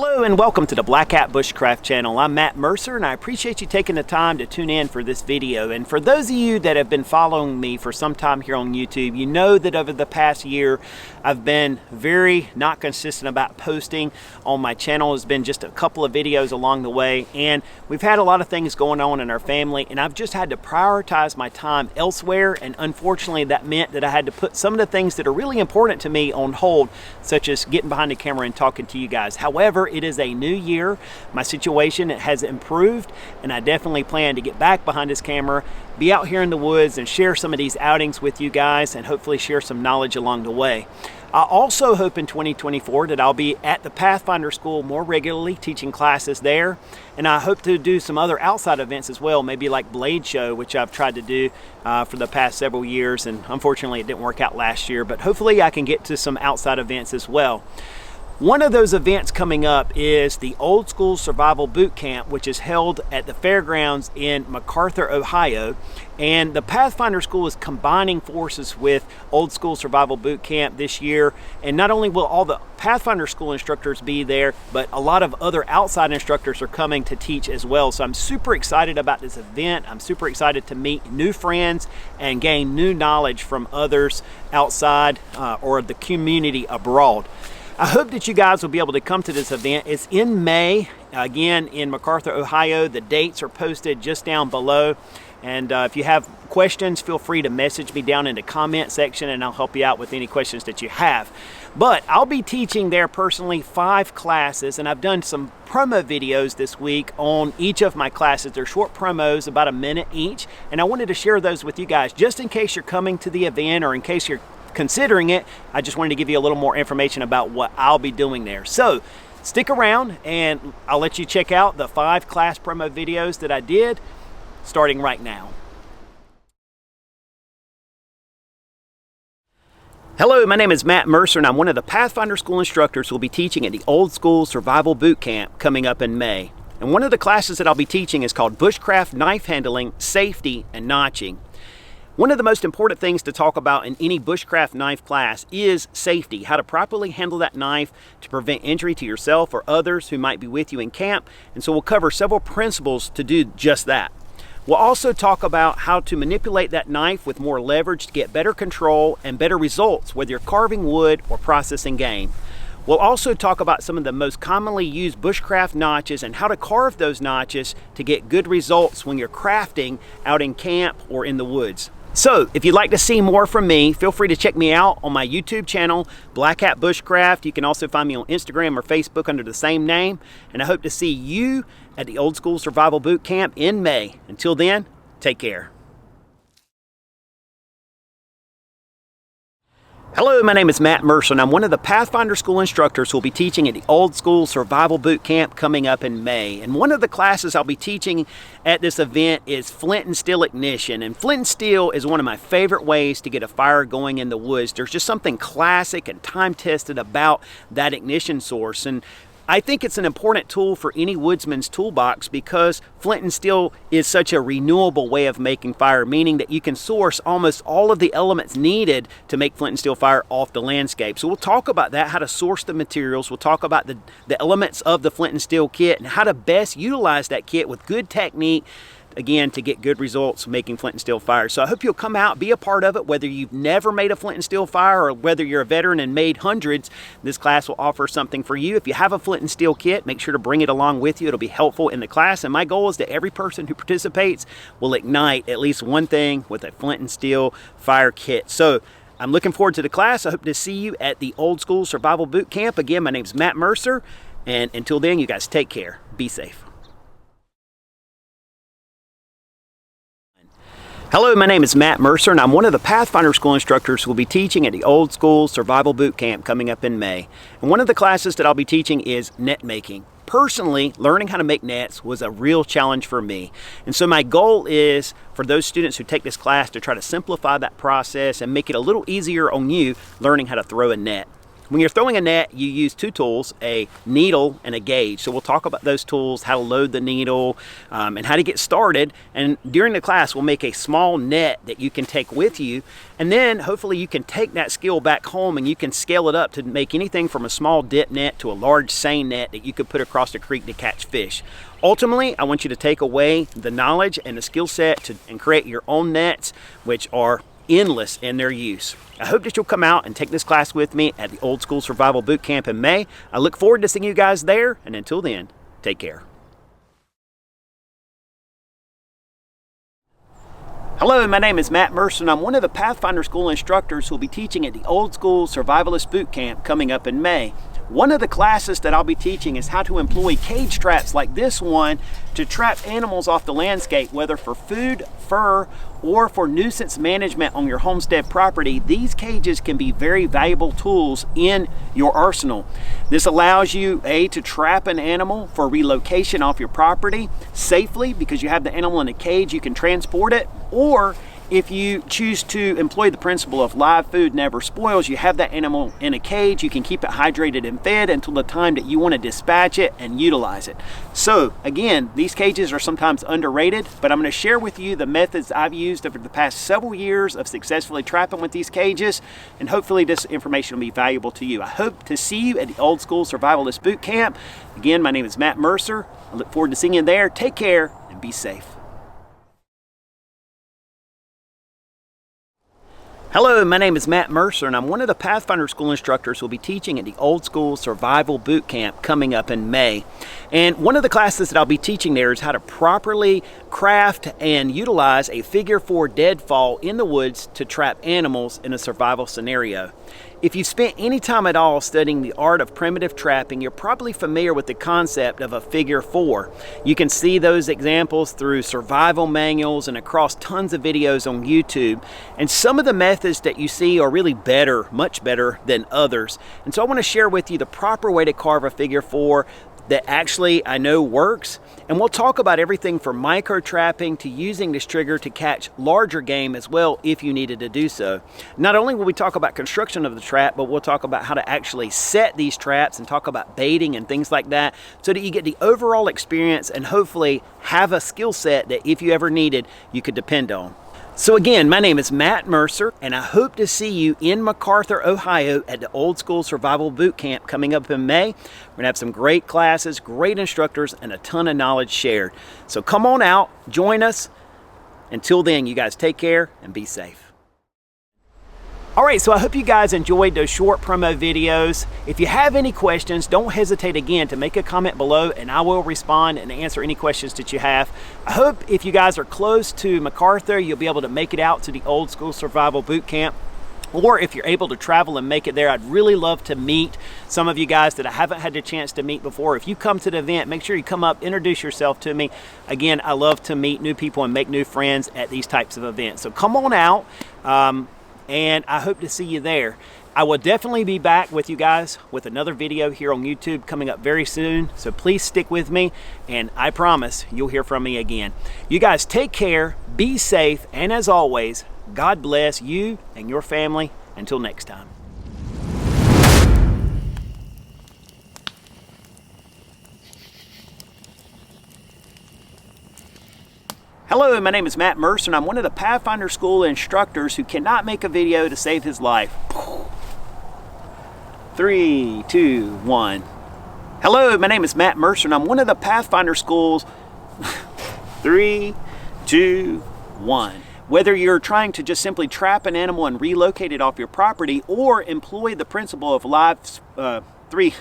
Hello and welcome to the Black Hat Bushcraft channel. I'm Matt Mercer and I appreciate you taking the time to tune in for this video. And for those of you that have been following me for some time here on YouTube, you know that over the past year I've been very not consistent about posting on my channel. It's been just a couple of videos along the way, and we've had a lot of things going on in our family, and I've just had to prioritize my time elsewhere, and unfortunately that meant that I had to put some of the things that are really important to me on hold, such as getting behind the camera and talking to you guys. However, it is a new year. My situation has improved, and I definitely plan to get back behind this camera, be out here in the woods and share some of these outings with you guys and hopefully share some knowledge along the way. I also hope in 2024 that I'll be at the Pathfinder School more regularly, teaching classes there, and I hope to do some other outside events as well, maybe like Blade Show, which I've tried to do for the past several years, and unfortunately it didn't work out last year, but hopefully I can get to some outside events as well. One of those events coming up is the Old School Survival Boot Camp, which is held at the fairgrounds in MacArthur, Ohio. And the Pathfinder School is combining forces with Old School Survival Boot Camp this year. And not only will all the Pathfinder School instructors be there, but a lot of other outside instructors are coming to teach as well. So I'm super excited about this event. I'm super excited to meet new friends and gain new knowledge from others outside or the community abroad. I hope that you guys will be able to come to this event. It's in May, again in MacArthur, Ohio. The dates are posted just down below. And if you have questions, feel free to message me down in the comment section and I'll help you out with any questions that you have. But I'll be teaching there personally 5 classes, and I've done some promo videos this week on each of my classes. They're short promos, about a minute each, and I wanted to share those with you guys just in case you're coming to the event or in case you're considering it. I just wanted to give you a little more information about what I'll be doing there. So stick around and I'll let you check out the 5 class promo videos that I did starting right now. Hello, my name is Matt Mercer and I'm one of the Pathfinder School instructors who will be teaching at the Old School Survival Boot Camp coming up in May. And one of the classes that I'll be teaching is called Bushcraft Knife Handling, Safety, and Notching. One of the most important things to talk about in any bushcraft knife class is safety, how to properly handle that knife to prevent injury to yourself or others who might be with you in camp. And so we'll cover several principles to do just that. We'll also talk about how to manipulate that knife with more leverage to get better control and better results, whether you're carving wood or processing game. We'll also talk about some of the most commonly used bushcraft notches and how to carve those notches to get good results when you're crafting out in camp or in the woods. So if you'd like to see more from me, feel free to check me out on my YouTube channel, Black Hat Bushcraft. You can also find me on Instagram or Facebook under the same name. And I hope to see you at the Old School Survival Boot Camp in May. Until then, take care. Hello, my name is Matt Mercer and I'm one of the Pathfinder School instructors who will be teaching at the Old School Survival Boot Camp coming up in May. And one of the classes I'll be teaching at this event is flint and steel ignition. And flint and steel is one of my favorite ways to get a fire going in the woods. There's just something classic and time-tested about that ignition source. And I think it's an important tool for any woodsman's toolbox because flint and steel is such a renewable way of making fire, meaning that you can source almost all of the elements needed to make flint and steel fire off the landscape. So we'll talk about that, how to source the materials. We'll talk about the elements of the flint and steel kit and how to best utilize that kit with good technique, again, to get good results making flint and steel fire. So I hope you'll come out, be a part of it, whether you've never made a flint and steel fire or whether you're a veteran and made hundreds. This class will offer something for you. If you have a flint and steel kit, make sure to bring it along with you. It'll be helpful in the class. And my goal is that every person who participates will ignite at least one thing with a flint and steel fire kit. So I'm looking forward to the class. I hope to see you at the Old School Survival Boot Camp. Again, my name's Matt Mercer. And until then, you guys take care. Be safe. Hello, my name is Matt Mercer and I'm one of the Pathfinder School instructors who will be teaching at the Old School Survival Boot Camp coming up in May. And one of the classes that I'll be teaching is net making. Personally, learning how to make nets was a real challenge for me. And so my goal is for those students who take this class to try to simplify that process and make it a little easier on you learning how to throw a net. When you're throwing a net, you use two tools, a needle and a gauge. So we'll talk about those tools, how to load the needle, and how to get started. And during the class, we'll make a small net that you can take with you. And then hopefully you can take that skill back home and you can scale it up to make anything from a small dip net to a large seine net that you could put across the creek to catch fish. Ultimately, I want you to take away the knowledge and the skill set and create your own nets, which are endless in their use. I hope that you'll come out and take this class with me at the Old School Survival Boot Camp in May. I look forward to seeing you guys there, and until then, take care. Hello, my name is Matt Mercer, and I'm one of the Pathfinder School instructors who will be teaching at the Old School Survivalist Boot Camp coming up in May. One of the classes that I'll be teaching is how to employ cage traps like this one to trap animals off the landscape, whether for food, fur, or for nuisance management on your homestead property. These cages can be very valuable tools in your arsenal. This allows you, to trap an animal for relocation off your property safely because you have the animal in a cage, you can transport it, or if you choose to employ the principle of live food never spoils, you have that animal in a cage, you can keep it hydrated and fed until the time that you want to dispatch it and utilize it. So again, these cages are sometimes underrated, but I'm going to share with you the methods I've used over the past several years of successfully trapping with these cages, and hopefully this information will be valuable to you. I hope to see you at the Old School Survivalist Boot Camp. Again, my name is Matt Mercer. I look forward to seeing you there. Take care and be safe. Hello, my name is Matt Mercer, and I'm one of the Pathfinder School instructors who will be teaching at the Old School Survival Boot Camp coming up in May. And one of the classes that I'll be teaching there is how to properly craft and utilize a figure 4 deadfall in the woods to trap animals in a survival scenario. If you've spent any time at all studying the art of primitive trapping, you're probably familiar with the concept of a figure 4. You can see those examples through survival manuals and across tons of videos on YouTube. And some of the methods that you see are really better, much better than others. And so I want to share with you the proper way to carve a figure 4 that actually I know works. And we'll talk about everything from micro trapping to using this trigger to catch larger game as well if you needed to do so. Not only will we talk about construction of the trap, but we'll talk about how to actually set these traps and talk about baiting and things like that so that you get the overall experience and hopefully have a skill set that if you ever needed, you could depend on. So again, my name is Matt Mercer, and I hope to see you in MacArthur, Ohio at the Old School Survival Boot Camp coming up in May. We're gonna have some great classes, great instructors, and a ton of knowledge shared. So come on out, join us. Until then, you guys take care and be safe. All right, so I hope you guys enjoyed those short promo videos. If you have any questions, don't hesitate again to make a comment below and I will respond and answer any questions that you have. I hope if you guys are close to MacArthur, you'll be able to make it out to the Old School Survival Boot Camp. Or if you're able to travel and make it there, I'd really love to meet some of you guys that I haven't had the chance to meet before. If you come to the event, make sure you come up, introduce yourself to me. Again, I love to meet new people and make new friends at these types of events. So come on out. And I hope to see you there. I will definitely be back with you guys with another video here on YouTube coming up very soon. So please stick with me, and I promise you'll hear from me again. You guys take care, be safe, and as always, God bless you and your family. Until next time. Hello, my name is Matt Mercer, and I'm one of the Pathfinder School instructors who cannot make a video to save his life. 3, 2, 1. Hello, my name is Matt Mercer, and I'm one of the Pathfinder School's 3, 2, 1. Whether you're trying to just simply trap an animal and relocate it off your property or employ the principle of live 3